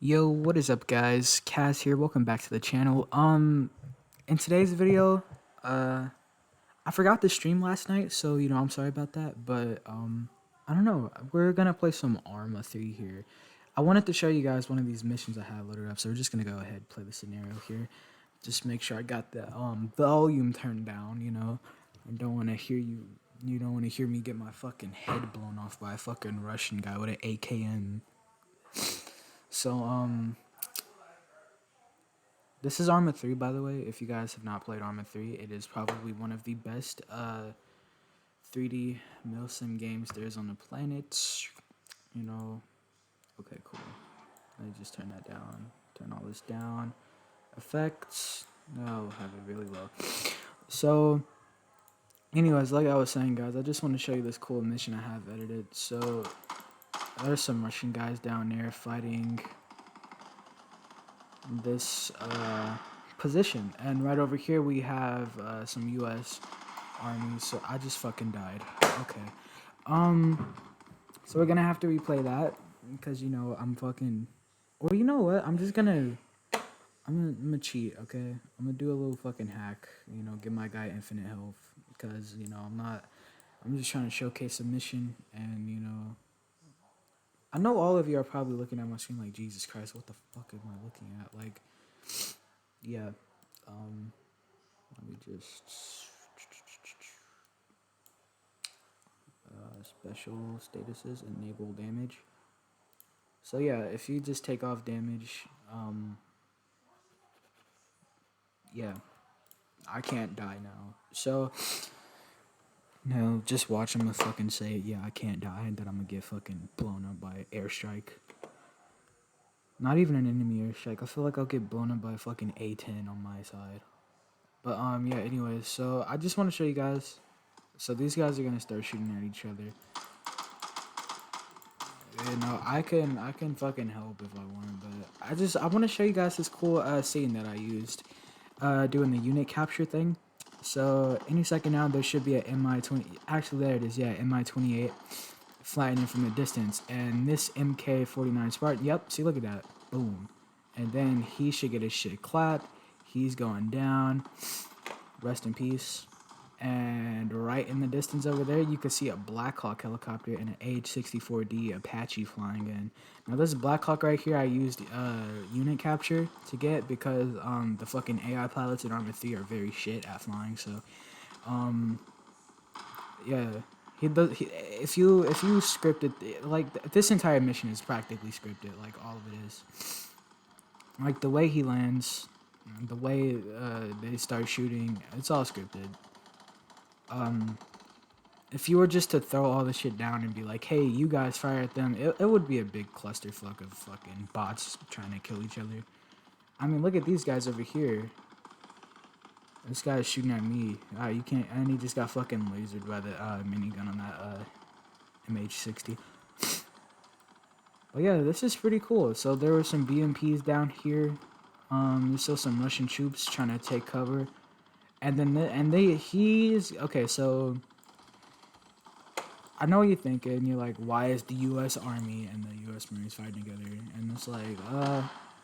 Yo, what is up guys? Kaz here. Welcome back to the channel. In today's video, I forgot to stream last night, so I'm sorry about that, but I don't know. We're going to play some ARMA 3 here. I wanted to show you guys one of these missions I have loaded up, so we're just going to go ahead and play the scenario here. Just make sure I got the volume turned down, I don't want to hear you don't want to hear me get my fucking head blown off by a fucking Russian guy with an AKM. So this is ARMA 3, by the way. If you guys have not played ARMA 3, it is probably one of the best 3D milsim games there is on the planet. Okay, cool. Let me just turn that down. Turn all this down. Effects. No, have it really low. So, anyways, like I was saying, guys, I just want to show you this cool mission I have edited. So, there's some Russian guys down there fighting this position, and right over here we have some US Army. So I just fucking died. Okay, so we're gonna have to replay that because I'm fucking, or you know what, I'm gonna cheat. Okay, I'm gonna do a little fucking hack, give my guy infinite health because I'm just trying to showcase a mission. And I know all of you are probably looking at my screen like, Jesus Christ, what the fuck am I looking at? Like, yeah. Let me just special statuses, enable damage. So yeah, if you just take off damage, yeah, I can't die now. So no, just watch him fucking say, yeah, I can't die, and then I'm gonna get fucking blown up by airstrike. Not even an enemy airstrike. I feel like I'll get blown up by a fucking A10 on my side. But yeah, anyways, so I just want to show you guys. So these guys are gonna start shooting at each other. I can fucking help if I want, but I want to show you guys this cool scene that I used doing the unit capture thing. So any second now there should be a MI-20. Actually, there it is. Yeah, MI-28 flying in from a distance, and this MK-49 Spartan. Yep, see, look at that. Boom. And then he should get his shit clapped. He's going down. Rest in peace. And right in the distance over there, you can see a Black Hawk helicopter and an H-64D Apache flying in. Now this Black Hawk right here, I used unit capture to get because the fucking AI pilots in Arma 3 are very shit at flying. So, yeah, if you script it, like this entire mission is practically scripted, like all of it is. Like the way he lands, the way they start shooting, it's all scripted. If you were just to throw all the shit down and be like, hey, you guys fire at them, it would be a big clusterfuck of fucking bots trying to kill each other. I mean, look at these guys over here. This guy's shooting at me. You can't, and he just got fucking lasered by the minigun on that MH60. But yeah, this is pretty cool. So there were some BMPs down here. There's still some Russian troops trying to take cover. And then he's okay. So I know what you're thinking. You're like, why is the U.S. Army and the U.S. Marines fighting together? And it's like,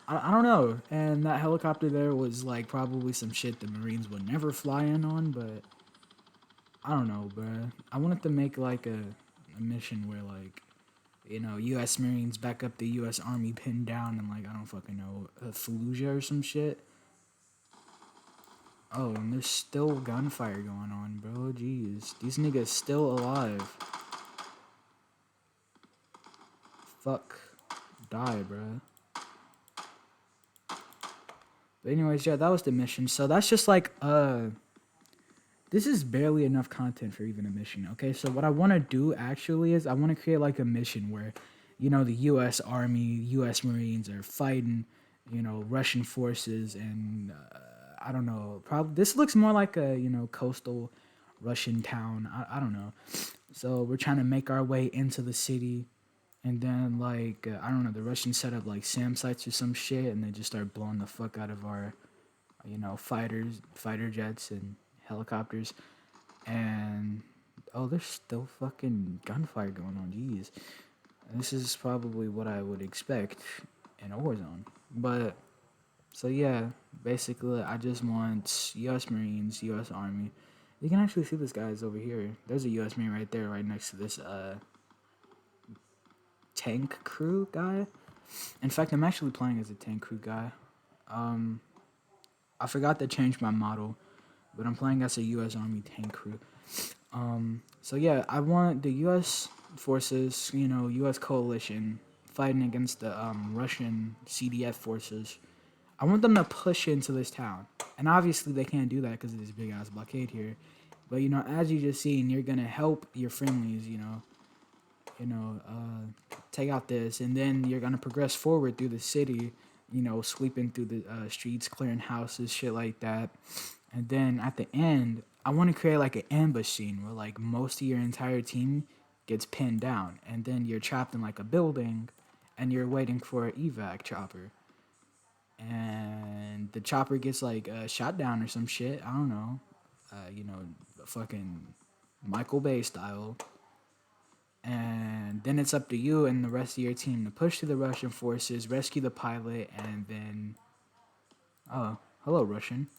I don't know. And that helicopter there was like probably some shit the Marines would never fly in on, but I don't know, bruh. I wanted to make like a mission where like, U.S. Marines back up the U.S. Army pinned down and like, I don't fucking know, Fallujah or some shit. Oh, and there's still gunfire going on, bro. Jeez. These niggas still alive. Fuck. Die, bro. But anyways, yeah, that was the mission. So that's just like, this is barely enough content for even a mission, okay? So what I want to do actually is I want to create like a mission where, the U.S. Army, U.S. Marines are fighting, Russian forces, and I don't know, probably this looks more like a, coastal Russian town. I don't know. So we're trying to make our way into the city, and then like I don't know, the Russians set up like SAM sites or some shit, and they just start blowing the fuck out of our, fighter jets and helicopters. And oh, there's still fucking gunfire going on. Jeez, this is probably what I would expect in a war zone. But so yeah, basically, I just want U.S. Marines, U.S. Army. You can actually see this guy's over here. There's a U.S. Marine right there, right next to this tank crew guy. In fact, I'm actually playing as a tank crew guy. Um, I forgot to change my model, but I'm playing as a U.S. Army tank crew. So yeah, I want the U.S. forces, U.S. coalition fighting against the Russian CDF forces. I want them to push into this town, and obviously they can't do that because of this big ass blockade here. But as you just seen, you're gonna help your friendlies, take out this, and then you're gonna progress forward through the city, sweeping through the streets, clearing houses, shit like that. And then at the end, I want to create like an ambush scene where like most of your entire team gets pinned down, and then you're trapped in like a building, and you're waiting for an evac chopper, and the chopper gets like shot down or some shit. I don't know, fucking Michael Bay style. And then it's up to you and the rest of your team to push through the Russian forces, rescue the pilot, and then, oh, hello Russian.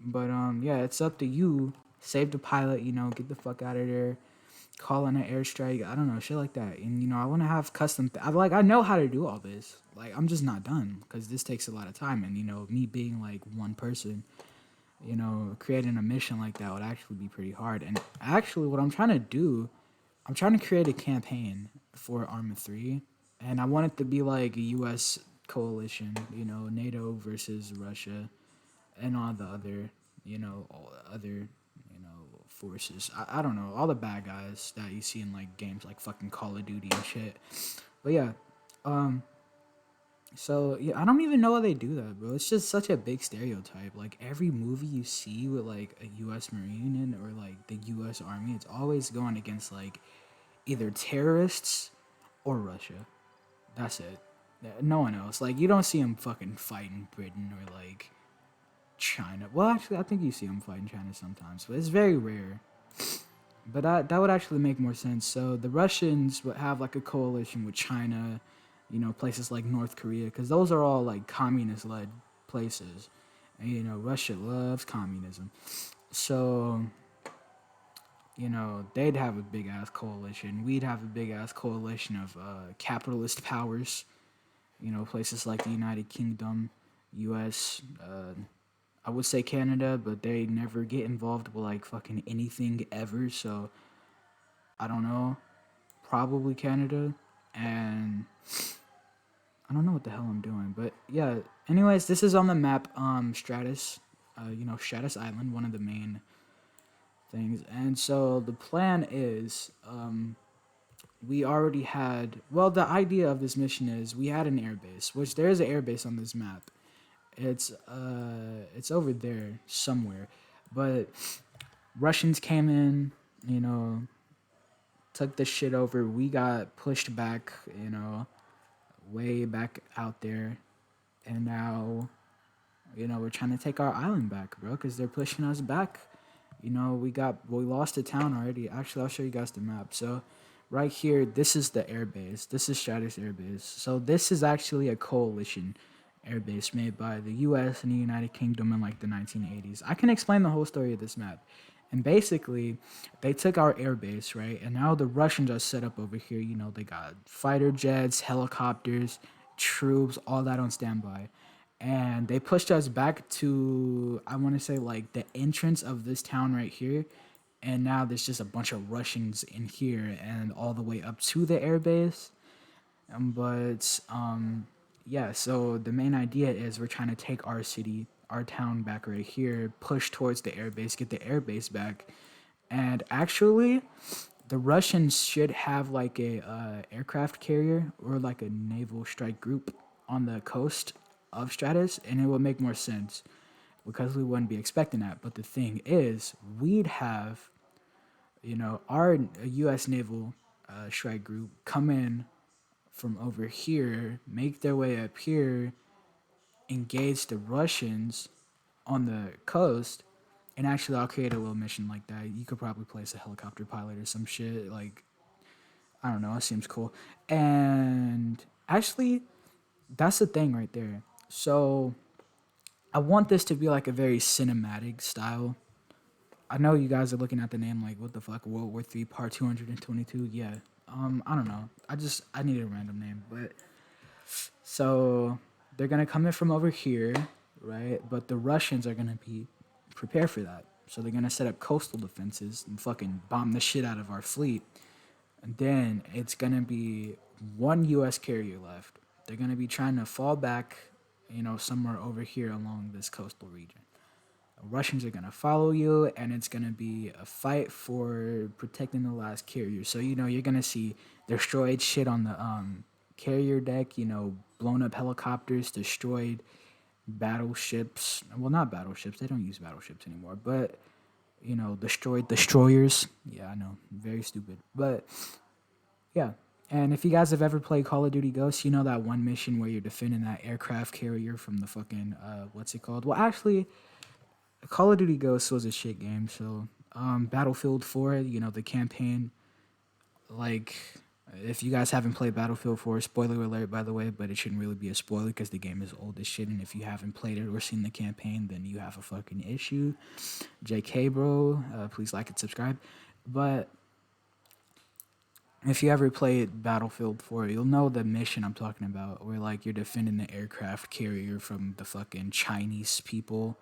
But yeah, it's up to you. Save the pilot, get the fuck out of there. Call in an airstrike. I don't know, shit like that. And I want to have custom. I know how to do all this. Like I'm just not done because this takes a lot of time. And me being like one person, creating a mission like that would actually be pretty hard. And actually, what I'm trying to do, I'm trying to create a campaign for ARMA 3, and I want it to be like a U.S. coalition, NATO versus Russia, and all the other, forces. I don't know, all the bad guys that you see in like games like fucking Call of Duty and shit. But yeah, so yeah, I don't even know how they do that, bro. It's just such a big stereotype. Like every movie you see with like a U.S. Marine in or like the U.S. Army, it's always going against like either terrorists or Russia. That's it. No one else. Like you don't see them fucking fighting Britain or like China. Well, actually, I think you see them fighting China sometimes, but it's very rare. But that would actually make more sense. So the Russians would have like a coalition with China, places like North Korea, because those are all like communist-led places, and Russia loves communism. So they'd have a big ass coalition. We'd have a big ass coalition of capitalist powers. Places like the United Kingdom, U.S. I would say Canada, but they never get involved with like fucking anything ever. So I don't know. Probably Canada, and I don't know what the hell I'm doing. But yeah. Anyways, this is on the map. Stratus. Stratus Island, one of the main things. And so the plan is, we already had. Well, the idea of this mission is we had an airbase, which there is an airbase on this map. It's over there somewhere, but Russians came in, took the shit over. We got pushed back, way back out there, and now, we're trying to take our island back, bro, because they're pushing us back. We lost a town already. Actually, I'll show you guys the map. So, right here, this is the airbase. This is Stratus Air Base. So this is actually a coalition airbase made by the U.S. and the United Kingdom in like the 1980s. I can explain the whole story of this map. And basically, they took our airbase, right? And now the Russians are set up over here. They got fighter jets, helicopters, troops, all that on standby. And they pushed us back to, I want to say, like the entrance of this town right here. And now there's just a bunch of Russians in here and all the way up to the airbase. Yeah, so the main idea is we're trying to take our city, our town back right here, push towards the airbase, get the airbase back. And actually, the Russians should have like a aircraft carrier or like a naval strike group on the coast of Stratus, and it would make more sense because we wouldn't be expecting that. But the thing is, we'd have, our U.S. naval strike group come in from over here, make their way up here, engage the Russians on the coast, and actually I'll create a little mission like that. You could probably place a helicopter pilot or some shit. Like, I don't know, it seems cool. And Actually, that's the thing right there. So I want this to be like a very cinematic style. I know you guys are looking at the name like, what the fuck, World War Three Part 222. Yeah. I don't know. I need a random name, but so they're gonna come in from over here, right? But the Russians are gonna be prepared for that. So they're gonna set up coastal defenses and fucking bomb the shit out of our fleet. And then it's gonna be one U.S. carrier left. They're gonna be trying to fall back, somewhere over here along this coastal region. Russians are gonna follow you, and it's gonna be a fight for protecting the last carrier. So you're gonna see destroyed shit on the carrier deck. Blown up helicopters, destroyed battleships. Well, not battleships. They don't use battleships anymore. But destroyed destroyers. Yeah, I know, very stupid. But yeah. And if you guys have ever played Call of Duty Ghosts, you know that one mission where you're defending that aircraft carrier from the fucking what's it called? Well, actually, Call of Duty Ghosts was a shit game. So, Battlefield 4, the campaign, like, if you guys haven't played Battlefield 4, spoiler alert, by the way, but it shouldn't really be a spoiler because the game is old as shit. And if you haven't played it or seen the campaign, then you have a fucking issue. JK, bro, please like and subscribe. But if you ever played Battlefield 4, you'll know the mission I'm talking about, where, like, you're defending the aircraft carrier from the fucking Chinese people.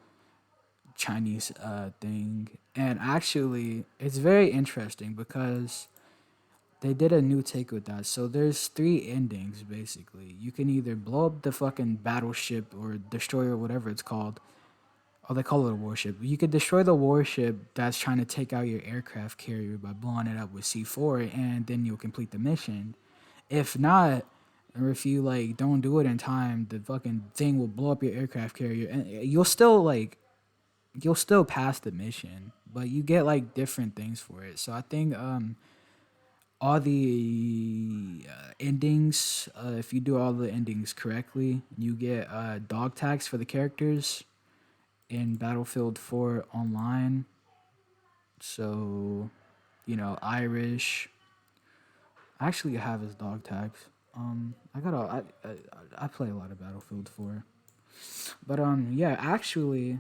Chinese thing. And actually, it's very interesting because they did a new take with that. So there's three endings basically. You can either blow up the fucking battleship or destroyer, whatever it's called. Oh, they call it a warship. You could destroy the warship that's trying to take out your aircraft carrier by blowing it up with C4, and then you'll complete the mission. If not, or if you like don't do it in time, the fucking thing will blow up your aircraft carrier, and you'll still pass the mission, but you get like different things for it. So I think all the endings, if you do all the endings correctly, you get dog tags for the characters in Battlefield 4 online. So, Irish. I actually have his dog tags. I play a lot of Battlefield 4. But yeah, actually,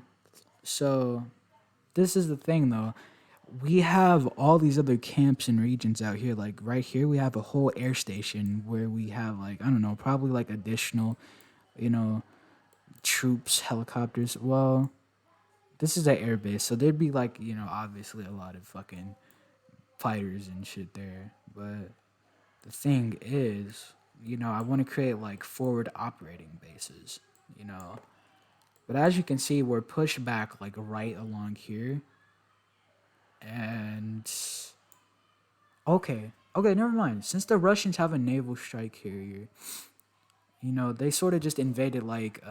so this is the thing though. We have all these other camps and regions out here. Like right here, we have a whole air station where we have like, I don't know, probably like additional, you know, troops, helicopters. Well, this is an air base, so there'd be like, obviously a lot of fucking fighters and shit there. But the thing is, I want to create like forward operating bases, you know. But as you can see, we're pushed back like right along here. And okay, never mind. Since the Russians have a naval strike carrier, they sort of just invaded like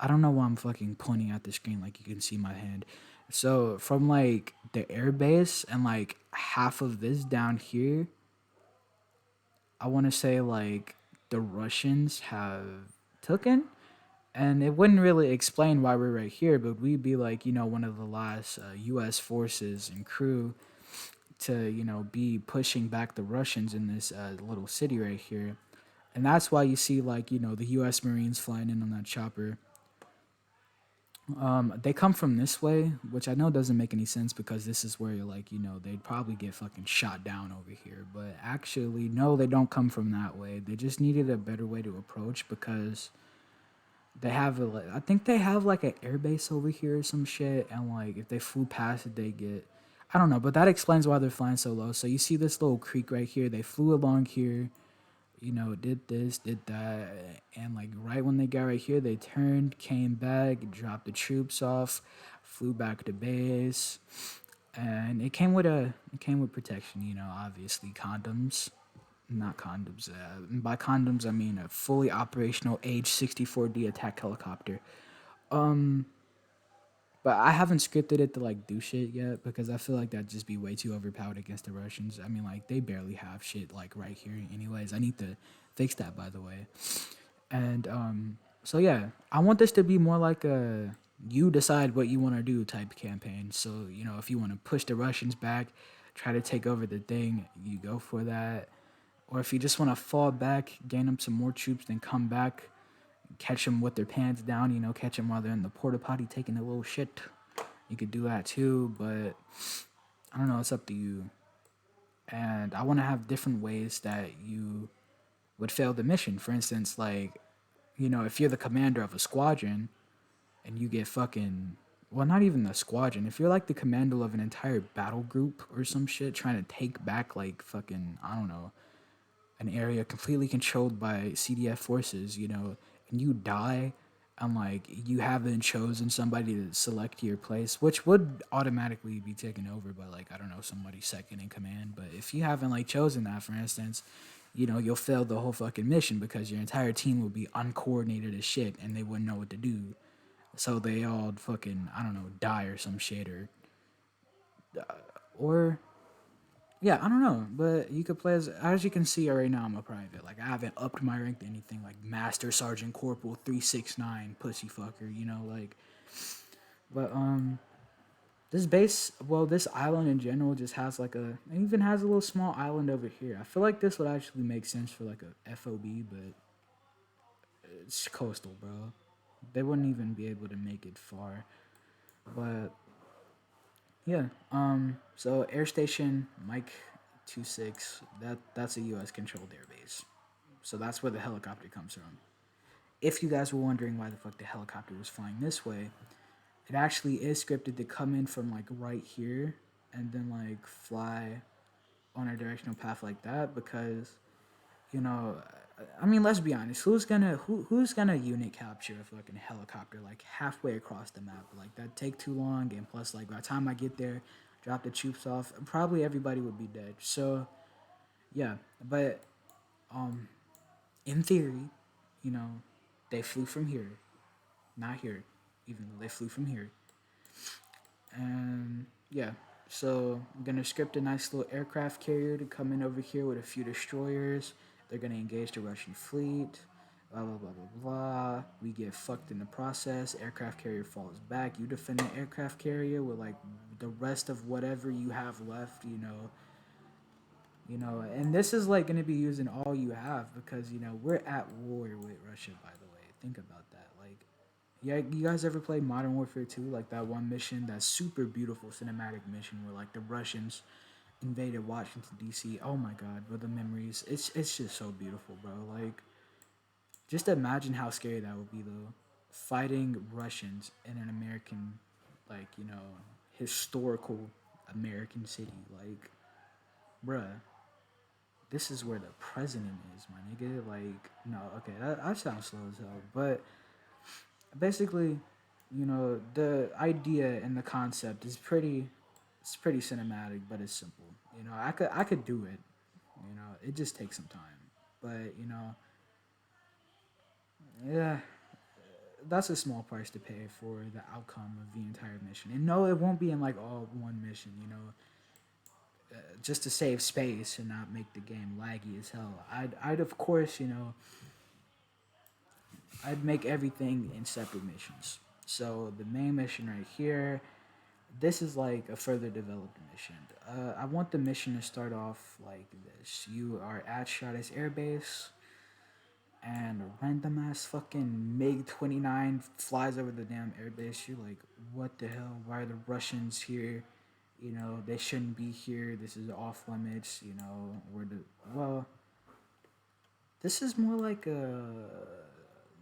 I don't know why I'm fucking pointing at the screen like you can see my hand. So from like the air base and like half of this down here, I want to say like the Russians have taken, and it wouldn't really explain why we're right here, but we'd be like, one of the last U.S. forces and crew to, be pushing back the Russians in this little city right here. And that's why you see, like, the U.S. Marines flying in on that chopper. They come from this way, which I know doesn't make any sense because this is where, like, they'd probably get fucking shot down over here. But actually, no, they don't come from that way. They just needed a better way to approach because I think they have like an airbase over here or some shit, and like if they flew past it, they get, I don't know, but that explains why they're flying so low. So you see this little creek right here. They flew along here, did this, did that, and like right when they got right here, they turned, came back, dropped the troops off, flew back to base, and it came with protection. Obviously condoms. Not condoms. By condoms, I mean a fully operational AH-64D attack helicopter. But I haven't scripted it to like do shit yet because I feel like that'd just be way too overpowered against the Russians. I mean, like they barely have shit like right here. Anyways, I need to fix that, by the way. And so yeah, I want this to be more like a you decide what you want to do type campaign. So if you want to push the Russians back, try to take over the thing, you go for that. Or if you just want to fall back, gain up some more troops, then come back, catch them with their pants down, catch them while they're in the porta potty taking a little shit. You could do that too, but I don't know, it's up to you. And I want to have different ways that you would fail the mission. For instance, like, if you're the commander of a squadron and you get fucking, well, not even the squadron, if you're like the commander of an entire battle group or some shit trying to take back, like, fucking, I don't know, an area completely controlled by CDF forces, and you die, and like you haven't chosen somebody to select your place, which would automatically be taken over by, like, I don't know, somebody second in command. But if you haven't like chosen that, for instance, you'll fail the whole fucking mission because your entire team will be uncoordinated as shit and they wouldn't know what to do. So they all fucking, I don't know, die or some shit, or yeah, I don't know, but you could play as you can see right now. I'm a private. Like, I haven't upped my rank to anything like Master Sergeant Corporal 369 pussy fucker. Like, but this base, well, this island in general just has like it even has a little small island over here. I feel like this would actually make sense for like a FOB, but it's coastal, bro. They wouldn't even be able to make it far. But yeah, so Air Station Mike 26, that's a US controlled airbase. So that's where the helicopter comes from. If you guys were wondering why the fuck the helicopter was flying this way, it actually is scripted to come in from like right here and then like fly on a directional path like that because, you know, I mean, let's be honest. Who's gonna unit capture a fucking helicopter like halfway across the map? Like, that take too long, and plus, like, by the time I get there, drop the troops off, probably everybody would be dead. So yeah, but in theory, you know, they flew from here, not here, even though they flew from here. And yeah, so I'm gonna script a nice little aircraft carrier to come in over here with a few destroyers. They're gonna engage the Russian fleet. Blah blah blah blah blah. We get fucked in the process. Aircraft carrier falls back. You defend the aircraft carrier with like the rest of whatever you have left. And this is like gonna be using all you have because we're at war with Russia. By the way, think about that. Like, yeah, you guys ever play Modern Warfare 2? Like that one mission, that super beautiful cinematic mission where like the Russians invaded Washington D.C. Oh my God, bro, the memories. It's just so beautiful, bro. Like, just imagine how scary that would be though, fighting Russians in an American, like historical American city. Like, bruh, this is where the president is, my nigga. Like, no, okay, that sounds slow as hell, but basically, the idea and the concept is it's pretty cinematic, but it's simple. I could do it. It just takes some time. But, yeah, that's a small price to pay for the outcome of the entire mission. And no, it won't be in like all one mission, just to save space and not make the game laggy as hell. I'd of course, I'd make everything in separate missions. So the main mission right here, this is like a further developed mission. I want the mission to start off like this. You are at Shardis Air Base, and a random ass fucking MiG 29 flies over the damn airbase. You're like, what the hell? Why are the Russians here? They shouldn't be here. This is off limits. Well, this is more like a,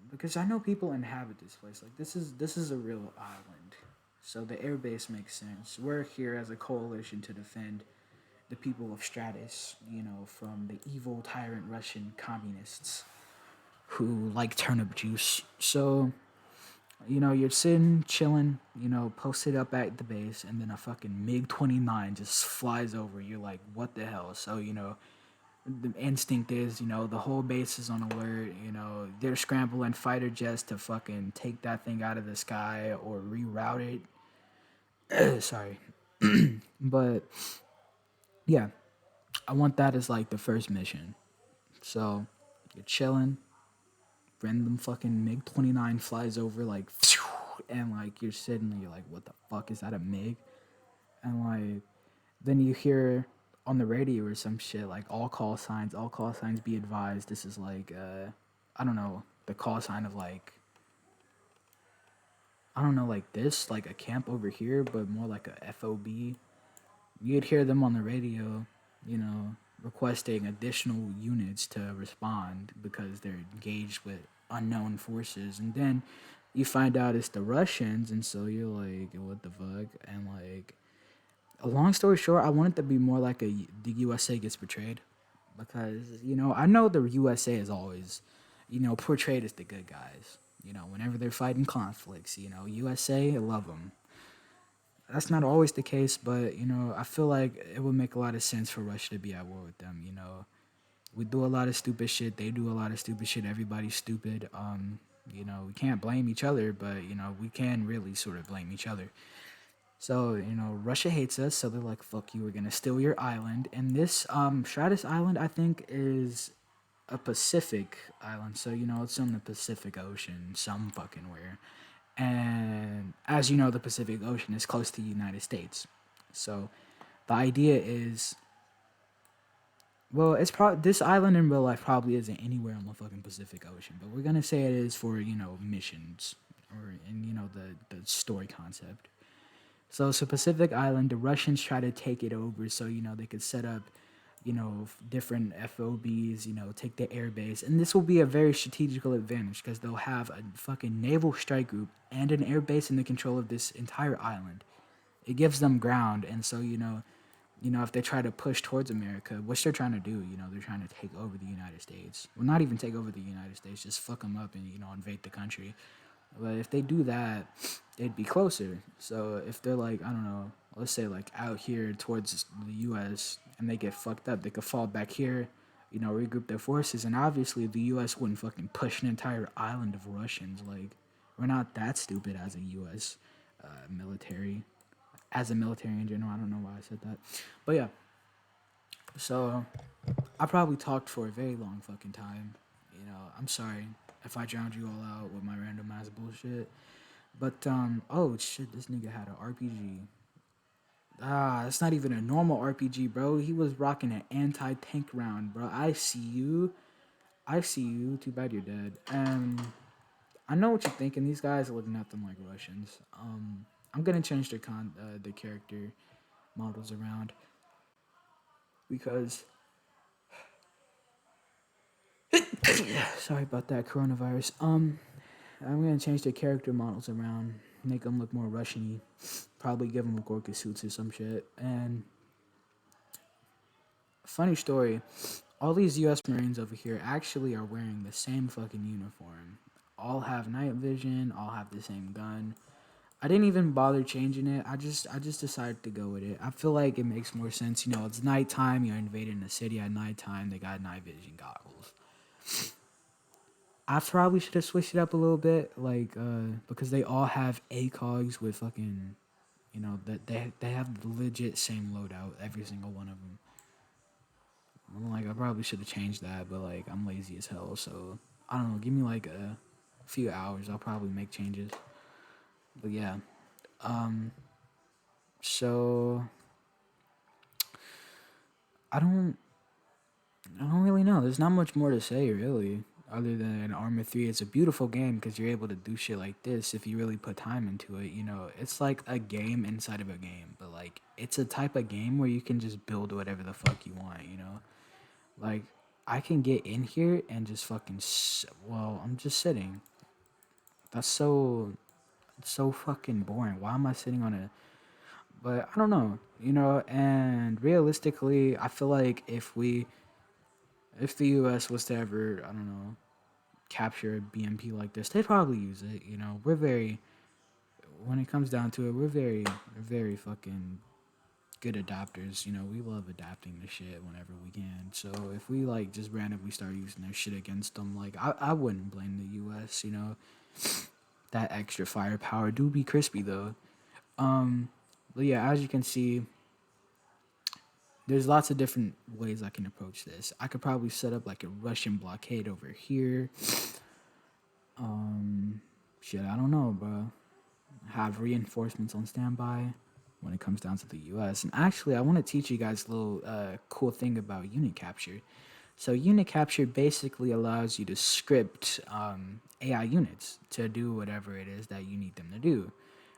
because I know people inhabit this place. Like, this is a real island, so the airbase makes sense. We're here as a coalition to defend the people of Stratus, from the evil tyrant Russian communists who like turnip juice. So, you're sitting, chilling, posted up at the base, and then a fucking MiG 29 just flies over. You're like, what the hell? So, the instinct is, the whole base is on alert. They're scrambling fighter jets to fucking take that thing out of the sky or reroute it. Sorry. But, yeah, I want that as like the first mission. So, you're chilling, random fucking MiG 29 flies over, like, and like you're sitting and you're like, what the fuck is that, a MiG? And like, then you hear on the radio or some shit like all call signs be advised. This is like I don't know, the call sign of like I don't know, like this, like a camp over here, but more like a FOB. You'd hear them on the radio, you know, requesting additional units to respond because they're engaged with unknown forces. And then you find out it's the Russians, and so you're like, what the fuck? And like, a long story short, I want it to be more like the USA gets betrayed because you know I know the USA is always, you know, portrayed as the good guys. You know, whenever they're fighting conflicts, you know, USA love them. That's not always the case, but you know, I feel like it would make a lot of sense for Russia to be at war with them. You know, we do a lot of stupid shit. They do a lot of stupid shit. Everybody's stupid. You know, we can't blame each other, but you know, we can really sort of blame each other. So, you know, Russia hates us, so they're like, fuck you, we're gonna steal your island. And this Stratus Island I think is a Pacific island. So, you know, it's in the Pacific Ocean, some fucking where. And as you know, the Pacific Ocean is close to the United States. So the idea is well, it's probably this island in real life probably isn't anywhere on the fucking Pacific Ocean, but we're gonna say it is for, you know, missions or in, you know, the story concept. So it's a Pacific island. The Russians try to take it over so, you know, they could set up, you know, different FOBs, you know, take the air base. And this will be a very strategical advantage because they'll have a fucking naval strike group and an air base in the control of this entire island. It gives them ground. And so, you know, if they try to push towards America, which they're trying to do, you know, they're trying to take over the United States. Well, not even take over the United States, just fuck them up and, you know, invade the country. But if they do that, they'd be closer. So if they're like, I don't know, let's say like out here towards the U.S. and they get fucked up, they could fall back here, you know, regroup their forces. And obviously the U.S. wouldn't fucking push an entire island of Russians. Like, we're not that stupid as a U.S. Military. As a military in general, I don't know why I said that. But yeah, so I probably talked for a very long fucking time. You know, I'm sorry if I drowned you all out with my random ass bullshit. But oh shit, this nigga had an RPG. Ah, it's not even a normal RPG, bro. He was rocking an anti-tank round, bro. I see you. I see you. Too bad you're dead. And I know what you're thinking. These guys look nothing like Russians. I'm gonna change the character models around because sorry about that coronavirus. I'm gonna change the character models around, make them look more Russian-y. Probably give them Gorka suits or some shit. And funny story, all these U.S. Marines over here actually are wearing the same fucking uniform. All have night vision. All have the same gun. I didn't even bother changing it. I just decided to go with it. I feel like it makes more sense. You know, it's nighttime. You're invading the city at nighttime. They got night vision goggles. I probably should have switched it up a little bit, like because they all have ACOGs with fucking, you know, that they have the legit same loadout, every single one of them. I'm like, I probably should have changed that, but like I'm lazy as hell, so I don't know. Give me like a few hours. I'll probably make changes. But yeah, um, so I don't I don't really know. There's not much more to say, really, other than Arma 3. It's a beautiful game because you're able to do shit like this if you really put time into it. You know, it's like a game inside of a game, but like it's a type of game where you can just build whatever the fuck you want. You know, like I can get in here and just fucking. Well, I'm just sitting. That's so fucking boring. Why am I sitting on a? But I don't know. You know, and realistically, I feel like if the U.S. was to ever, I don't know, capture a BMP like this, they'd probably use it. You know, we're very, when it comes down to it, we're very fucking good adapters. You know, we love adapting the shit whenever we can. So if we like just randomly start using their shit against them, like I wouldn't blame the U.S. You know, that extra firepower do be crispy though. But yeah, as you can see, there's lots of different ways I can approach this. I could probably set up like a Russian blockade over here. Shit, I don't know, bro. Have reinforcements on standby. when it comes down to the US. And actually, I want to teach you guys a little cool thing about unit capture. So, unit capture basically allows you to script AI units to do whatever it is that you need them to do.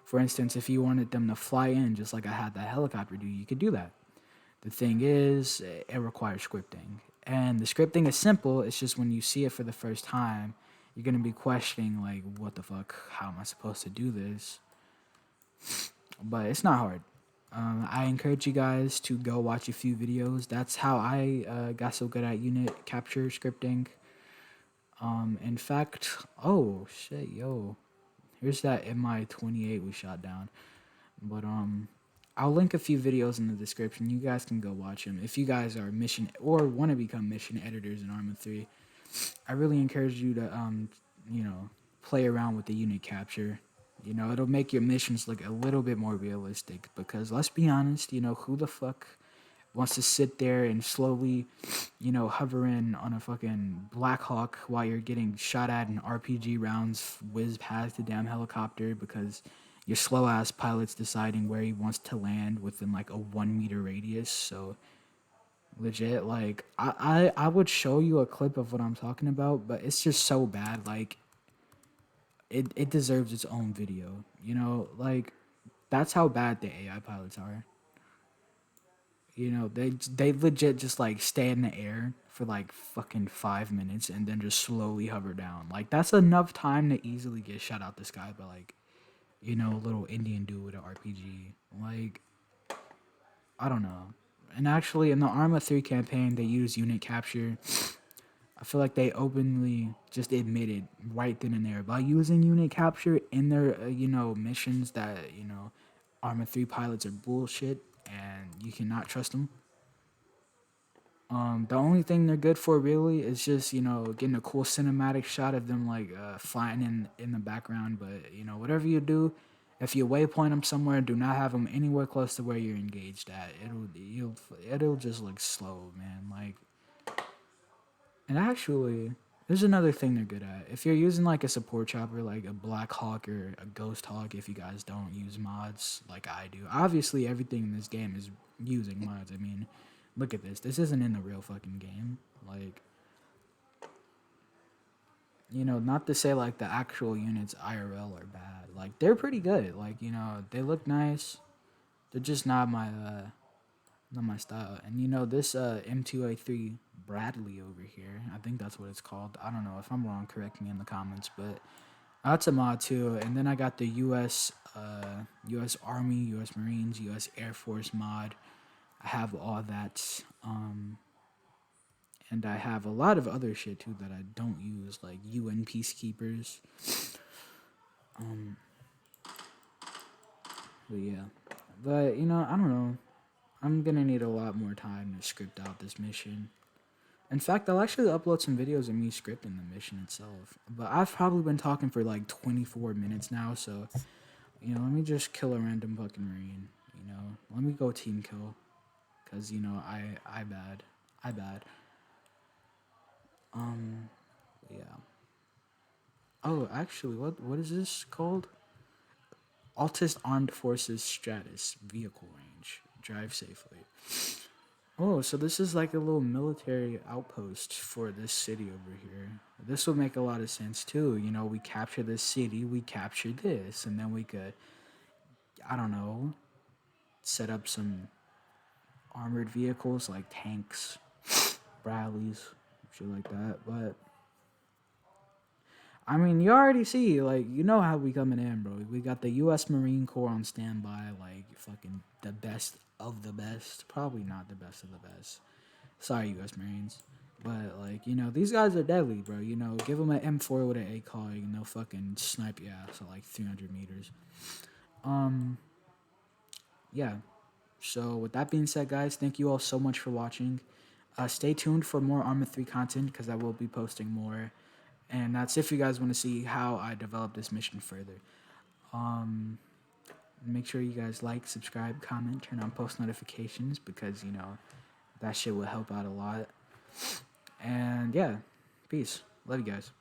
For instance, if you wanted them to fly in just like I had that helicopter do, you could do that. The thing is, it requires scripting. And the scripting is simple. It's just when you see it for the first time, you're going to be questioning, like, what the fuck? How am I supposed to do this? But it's not hard. I encourage you guys to go watch a few videos. That's how I got so good at unit capture scripting. In fact, oh shit, yo, here's that MI-28 we shot down. But I'll link a few videos in the description. You guys can go watch them if you guys are mission or want to become mission editors in ARMA 3. I really encourage you to you know, play around with the unit capture. You know, it'll make your missions look a little bit more realistic because let's be honest, you know, who the fuck wants to sit there and slowly, you know, hover in on a fucking Black Hawk while you're getting shot at and RPG rounds whiz past the damn helicopter because your slow ass pilot's deciding where he wants to land within like a 1 meter radius. So legit, like I would show you a clip of what I'm talking about, but it's just so bad. Like it deserves its own video. You know, like that's how bad the AI pilots are. You know, they legit just like stay in the air for like fucking 5 minutes and then just slowly hover down. Like that's enough time to easily get shot out the sky by like, you know, a little Indian dude with an RPG. Like I don't know. And actually in the ARMA 3 campaign they use unit capture. I feel like they openly just admitted right then and there by using unit capture in their you know, missions that, you know, ARMA 3 pilots are bullshit and you cannot trust them. The only thing they're good for really is just, you know, getting a cool cinematic shot of them like flying in the background. But you know, whatever you do, if you waypoint them somewhere, do not have them anywhere close to where you're engaged at. It'll just look slow, man. Like, and actually, there's another thing they're good at. If you're using like a support chopper, like a Black Hawk or a Ghost Hawk, if you guys don't use mods like I do, obviously everything in this game is using mods. I mean, look at this. This isn't in the real fucking game. Like, you know, not to say like the actual units IRL are bad. Like, they're pretty good. Like, you know, they look nice. They're just not my style. And you know, this M2A3 Bradley over here, I think that's what it's called. I don't know if I'm wrong, correct me in the comments, but that's a mod too. And then I got the US Army, US Marines, US Air Force mod. I have all that. And I have a lot of other shit too that I don't use, like UN peacekeepers. But yeah. But you know, I don't know. I'm gonna need a lot more time to script out this mission. In fact, I'll actually upload some videos of me scripting the mission itself. But I've probably been talking for like 24 minutes now, so you know, let me just kill a random fucking marine. You know, let me go team kill, cause you know I bad, I bad. Yeah. Oh, actually, what is this called? Altus Armed Forces Stratus Vehicle Range. Drive safely. Oh, so this is like a little military outpost for this city over here. This would make a lot of sense too. You know, we capture this city, we capture this, and then we could, I don't know, set up some armored vehicles like tanks, Bradleys, shit like that. But I mean, you already see, like, you know how we coming in, bro. We got the U.S. Marine Corps on standby, like, fucking the best of the best. Probably not the best of the best. Sorry, U.S. Marines. But, like, you know, these guys are deadly, bro. You know, give them an M4 with an ACOG and they'll fucking snipe your ass at, like, 300 meters. Yeah. So, with that being said, guys, thank you all so much for watching. Stay tuned for more Arma 3 content because I will be posting more. And that's if you guys want to see how I develop this mission further. Make sure you guys like, subscribe, comment, turn on post notifications because, you know, that shit will help out a lot. And yeah, peace. Love you guys.